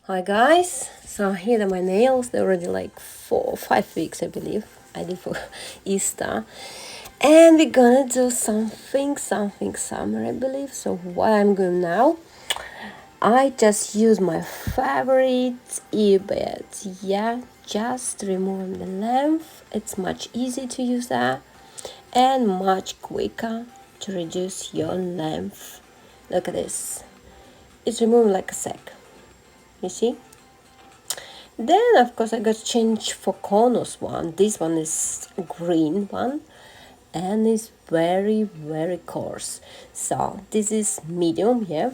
Hi guys, so here are my nails. They're already like 4 or 5 weeks, I believe. I did for Easter, and we're gonna do something summer, I believe. So what I'm doing now, I just use my favorite earbuds. Yeah, just remove the length. It's much easier to use that and much quicker to reduce your length. Look at this. It's removed like a sec. You see? Then of course I got change for corners one. This one is green one and is very coarse. So this is medium, yeah.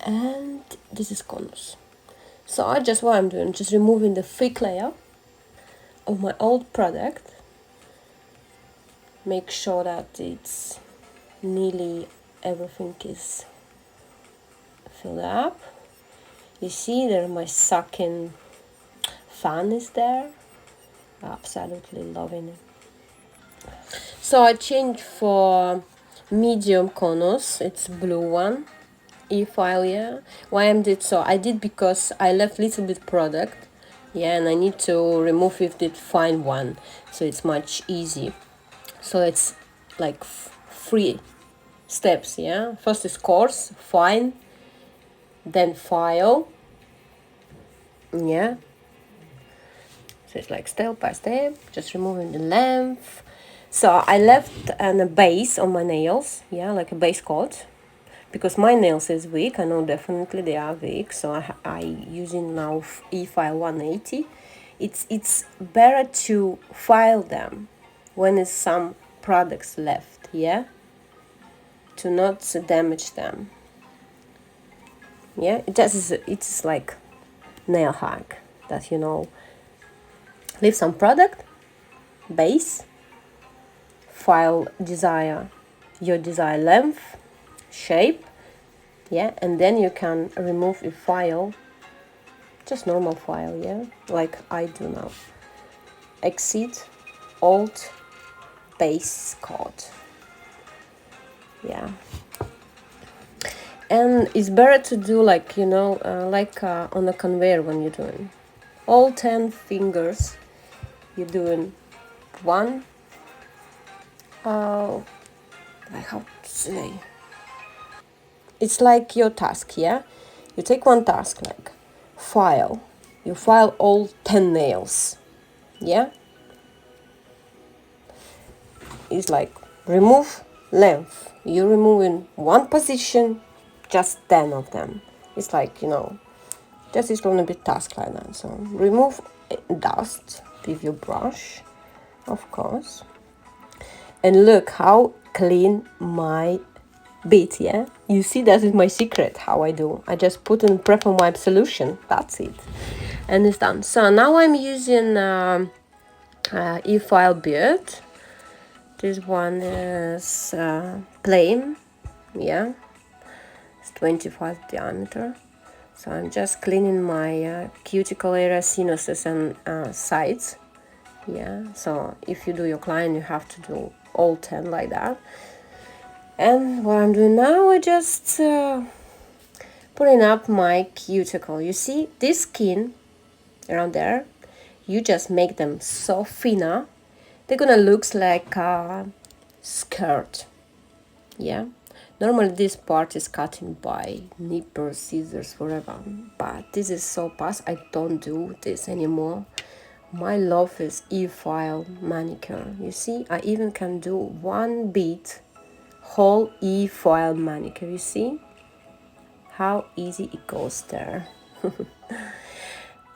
And this is corners. So I just what I'm doing, just removing the thick layer of my old product. Make sure that it's nearly everything is filled up. You see there my sucking fan is there. Absolutely loving it. So I changed for medium corners. It's blue one, e-file, yeah. Why I did so? I did because I left little bit product, yeah, and I need to remove it the fine one, so it's much easy. So it's like 3 steps, yeah. First is coarse, fine, then file, yeah. So it's like step by step, just removing the length. So I left a base on my nails, yeah, like a base coat, because my nails is weak. I know definitely they are weak. So I using now e-file 180. It's better to file them when there's some products left, yeah, to not damage them. Yeah, it's like nail hack that leave some product base, file your desired length, shape, yeah, and then you can remove a file, just normal file, yeah, like I do now. Exit, alt, base coat, yeah. And it's better to do like on a conveyor when you're doing all 10 fingers. You're doing one. Like how to say? It's like your task, yeah? You take one task, like file. You file all 10 nails, yeah? It's like remove length. You're removing one position, just 10 of them. It's like, just it's gonna be task like that. So remove dust with your brush, of course. And look how clean my bit, yeah? You see, that is my secret, how I do. I just put in prep and wipe solution. That's it. And it's done. So now I'm using e-file beard. This one is plain, yeah. It's 25 diameter. So I'm just cleaning my cuticle area, sinuses and sides. Yeah, so if you do your client, you have to do all 10 like that. And what I'm doing now, I just putting up my cuticle. You see this skin around there, you just make them so thinner, they're gonna look like a skirt, yeah. Normally this part is cutting by nipper, scissors, whatever, but this is so past. I don't do this anymore. My love is e-file manicure. You see, I even can do one bead whole e-file manicure. You see how easy it goes there.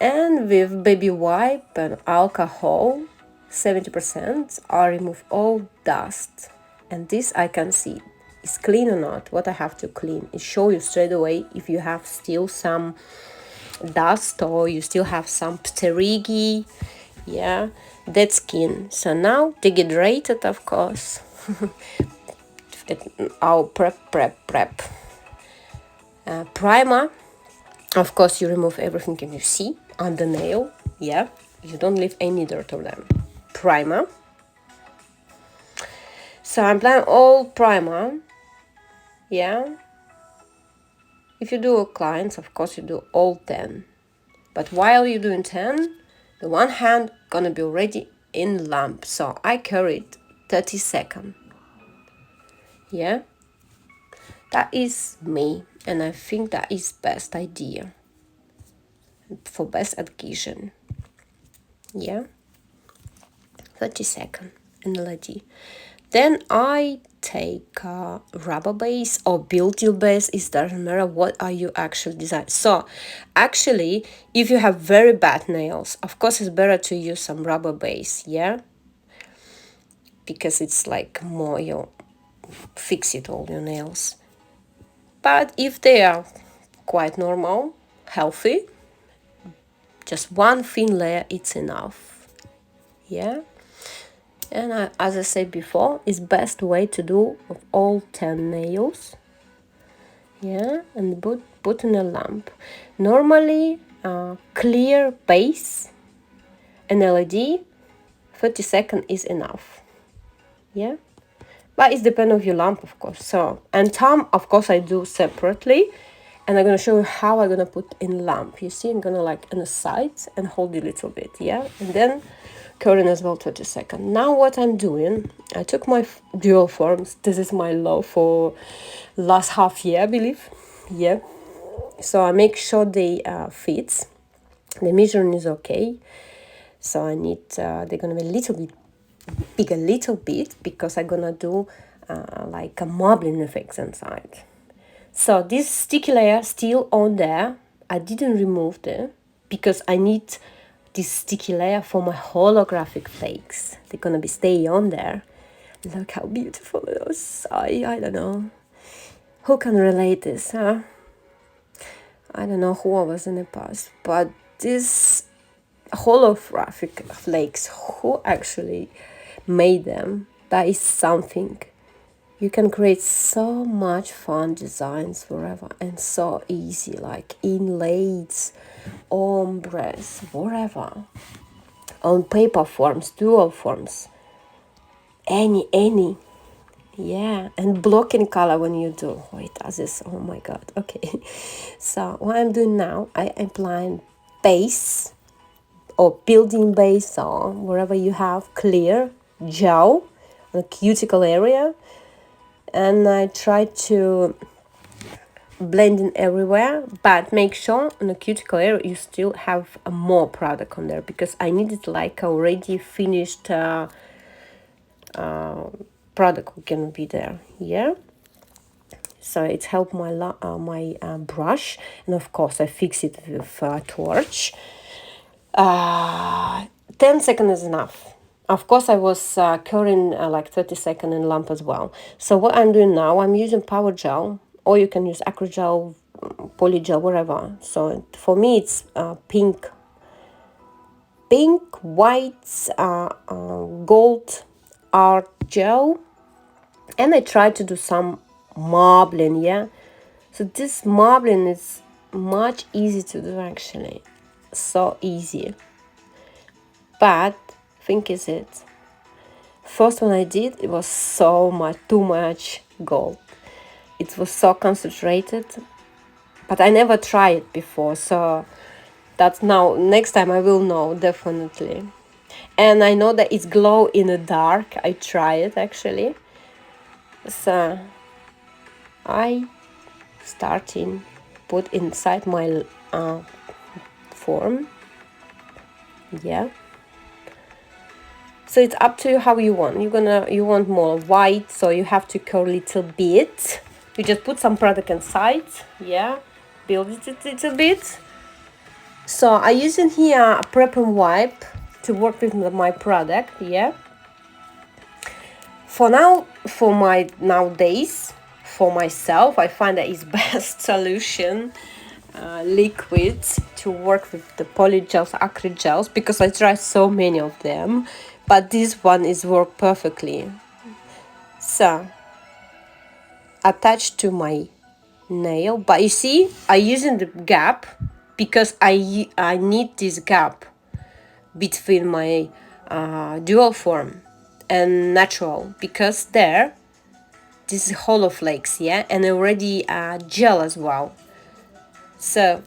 And with baby wipe and alcohol 70%, I remove all dust, and this I can see is clean or not. What I have to clean is show you straight away if you have still some dust or you still have some pterigi, yeah, dead skin. So now dehydrated, of course. Our prep primer. Of course, you remove everything and you see on the nail, yeah. You don't leave any dirt on them. Primer. So I'm applying all primer, yeah. If you do clients, of course you do all 10. But while you're doing 10, the one hand gonna be already in lamp. So I carried 30 seconds. Yeah, that is me, and I think that is best idea for best adhesion. Yeah, 30 seconds in LED. Then I take rubber base or build-in base. It doesn't matter what are you actually design. So actually, if you have very bad nails, of course it's better to use some rubber base, yeah, because it's like more you fix it all your nails. But if they are quite normal, healthy, just one thin layer it's enough. Yeah. And as I said before, it's best way to do of all 10 nails. Yeah, and put in a lamp. Normally, clear base and LED, 30 seconds is enough. Yeah, but it depends on your lamp, of course. So, and thumb, of course, I do separately. And I'm going to show you how I'm going to put in lamp. You see, I'm going to like on the sides and hold it a little bit, yeah? And then curling as well 30 seconds. Now what I'm doing, I took my dual forms. This is my love for last half year, I believe. Yeah. So I make sure they fit. The measuring is okay. So I need, they're going to be a little bit bigger, little bit, because I'm going to do like a marbling effects inside. So this sticky layer still on there. I didn't remove it because I need this sticky layer for my holographic flakes. They're gonna be stay on there. Look how beautiful it is. I don't know. Who can relate this, huh? I don't know who I was in the past, but this holographic flakes, who actually made them? That is something. You can create so much fun designs forever and so easy, like inlays, ombres, whatever. On paper forms, dual forms, any. Yeah, and blocking color when you do. Oh, it does this. Oh my God. Okay. So what I'm doing now, I applying base or building base or wherever you have clear gel on the cuticle area. And I try to blend in everywhere, but make sure on the cuticle area you still have more product on there, because I needed like already finished product can be there. Yeah. So it helped my brush, and of course I fix it with a torch. 10 seconds is enough. Of course, I was curling like 30 seconds in lamp as well. So what I'm doing now, I'm using power gel, or you can use acrygel, polygel, whatever. So for me, it's pink, white, gold art gel. And I try to do some marbling, yeah? So this marbling is much easy to do, actually. So easy. But thing is it, first one I did, it was too much gold. It was so concentrated, but I never tried it before, so that's now, next time I will know, definitely. And I know that it's glow in the dark. I try it actually. So I starting put inside my form. Yeah. So it's up to you how you want. You want more white, so you have to curl a little bit. You just put some product inside, yeah, build it a little bit. So I using here a prep and wipe to work with my product, yeah. For now, for my nowadays, for myself, I find that is best solution, liquid, to work with the polygels, acrygels, because I tried so many of them. But this one is work perfectly. So, attached to my nail. But you see, I using the gap because I need this gap between my dual form and natural, because there, this is hollow flakes, yeah, and already gel as well. So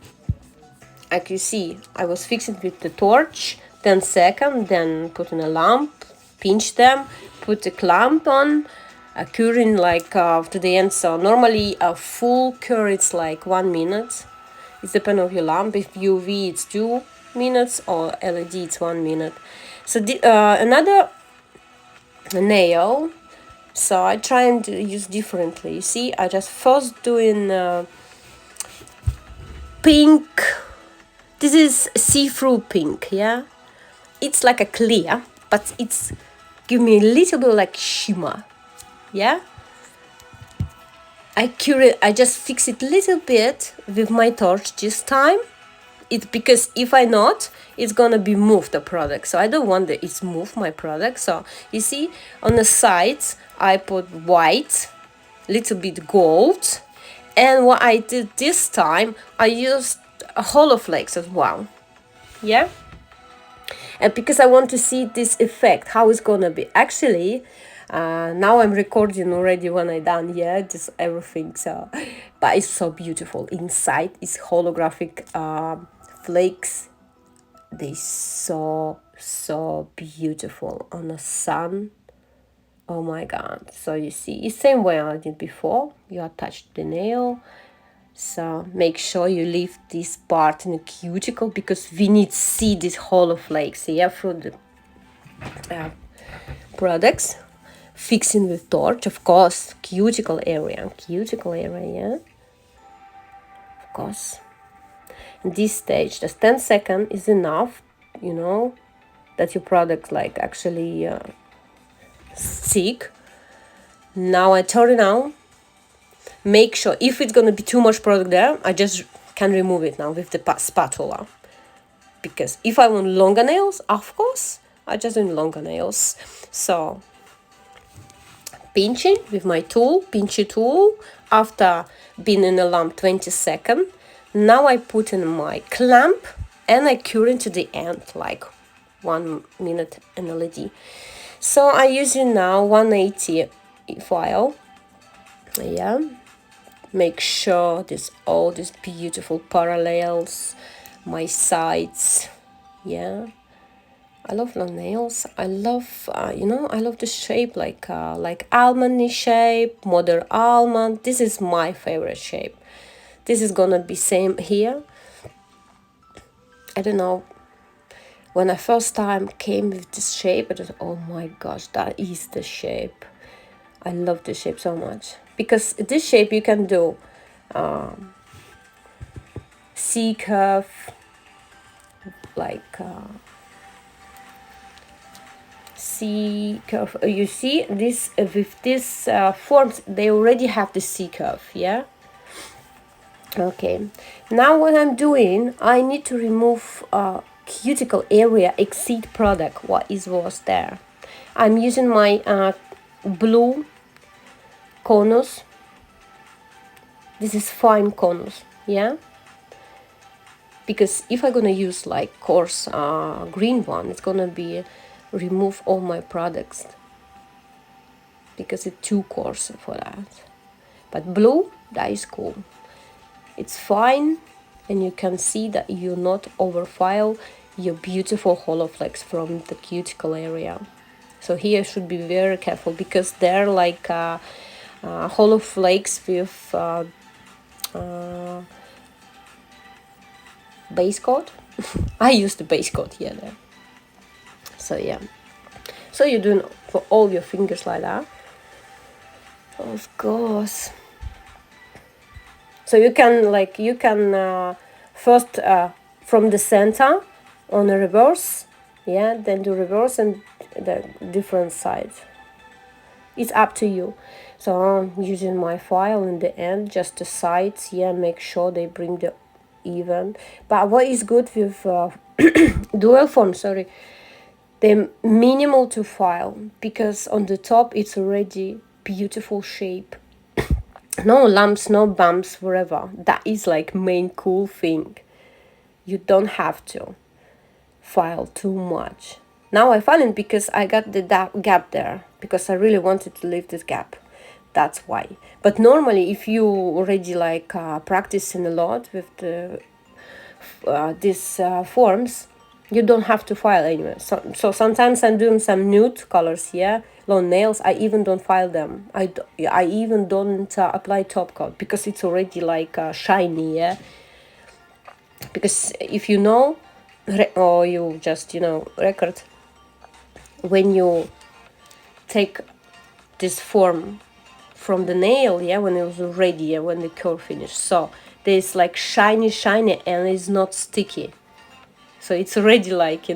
like you see, I was fixing with the torch 10 seconds, then put in a lamp, pinch them, put a clamp on, curing like to the end. So normally a full cure it's like 1 minute. It depends on your lamp. If UV it's 2 minutes or LED it's 1 minute. So another nail, so I try and use differently. You see, I just first doing pink. This is see-through pink, yeah? It's like a clear, but it's give me a little bit like shimmer, yeah? I just fix it a little bit with my torch this time. Because if I not, it's gonna be move the product. So I don't want that it's move my product. So you see on the sides, I put white, little bit gold. And what I did this time, I used a hollow flakes as well. Yeah. And because I want to see this effect, how it's gonna be. Actually, now I'm recording already when I done, yeah, just everything. So, but it's so beautiful. Inside is holographic flakes. They so beautiful on the sun. Oh my god. So you see, it's same way I did before. You attach the nail. So make sure you leave this part in the cuticle because we need to see this hollow flakes, yeah, through the products. Fixing with torch, of course, cuticle area, yeah, of course. In this stage, just 10 seconds is enough, you know, that your product like actually stick. Now I turn it on. Make sure if it's gonna be too much product there, I just can remove it now with the spatula. Because if I want longer nails, of course, I just do longer nails. So pinching with my tool, pinchy tool, after being in the lamp 20 seconds. Now I put in my clamp and I cure it to the end, like 1 minute in LED. So I using now 180 file. Yeah. Make sure there's all these beautiful parallels, my sides, yeah. I love long nails. I love, I love the shape like almond shape, modern almond. This is my favorite shape. This is gonna be same here. I don't know. When I first time came with this shape, I just, oh my gosh, that is the shape. I love this shape so much. Because this shape you can do C curve, like C curve. You see this with this forms, they already have the C curve, yeah. Okay, now what I'm doing, I need to remove cuticle area exceed product. What was there? I'm using my blue conus. This is fine conus, yeah. Because if I'm gonna use like coarse green one, it's gonna be remove all my products because it's too coarse for that. But blue, that is cool. It's fine, and you can see that you're not overfile your beautiful hollow flakes from the cuticle area. So here you should be very careful because they're like hollow flakes with base coat. I use the base coat here there. So yeah. So you're doing for all your fingers like that. Of course. So you can first from the center on the reverse, yeah, then do reverse and the different sides. It's up to you. So I'm using my file in the end, just the sides, yeah, make sure they bring the even. But what is good with dual form, sorry, the minimal to file, because on the top it's already beautiful shape. No lumps, no bumps, wherever. That is like main cool thing. You don't have to file too much. Now I filed because I got the gap there, because I really wanted to leave this gap. That's why. But normally, if you already like practicing a lot with these forms, you don't have to file anyway. So sometimes I'm doing some nude colors, yeah, long nails. I even don't file them. I even don't apply top coat because it's already like shiny, yeah. Because if you know, or you just record, when you take this form from the nail, yeah, when it was ready, yeah, when the curve finished, so there's like shiny and it's not sticky, so it's already like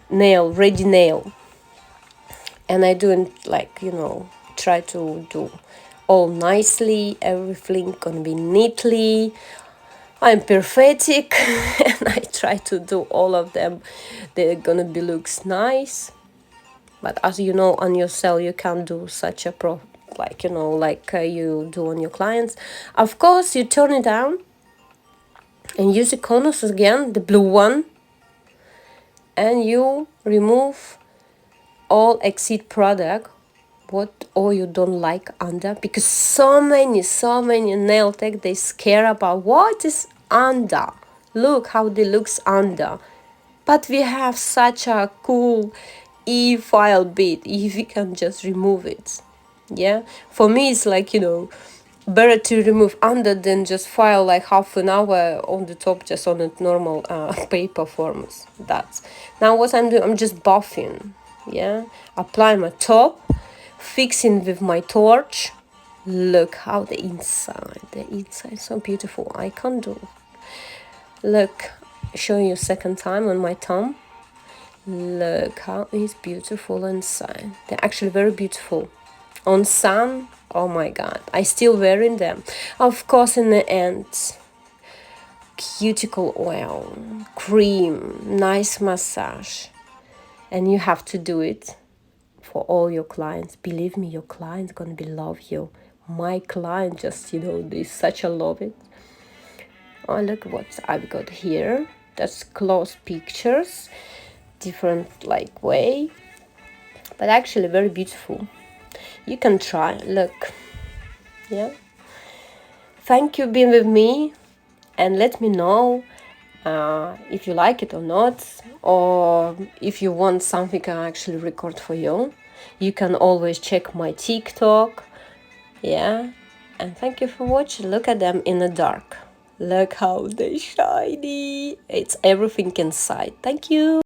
ready nail. And I do it like try to do all nicely, everything gonna be neatly. I'm perfectic and I try to do all of them. They're gonna be looks nice. But as you know, on yourself, you can't do such a like you do on your clients. Of course, you turn it down and use the conus again, the blue one, and you remove all exceed product, what or you don't like under, because so many nail tech, they scare about what is under. Look how they looks under. But we have such a cool e-file bit if we can just remove it. Yeah, for me it's like better to remove under than just file like half an hour on the top just on a normal paper forms. That's now what I'm doing. I'm just buffing, yeah, apply my top, fixing with my torch. Look how the inside so beautiful. I can't do. Look, show you second time on my thumb. Look how it's beautiful inside. They're actually very beautiful on sun. Oh my god, I still wearing them. Of course, in the end, cuticle oil, cream, nice massage, and you have to do it for all your clients. Believe me, your clients gonna be love you. My client just they such a love it. Oh, look what I've got here. That's close pictures, different like way, but actually very beautiful. You can try. Look, yeah. Thank you being with me, and let me know if you like it or not, or if you want something I actually record for you. You can always check my TikTok, yeah. And thank you for watching. Look at them in the dark. Look how they shiny. It's everything inside. Thank you.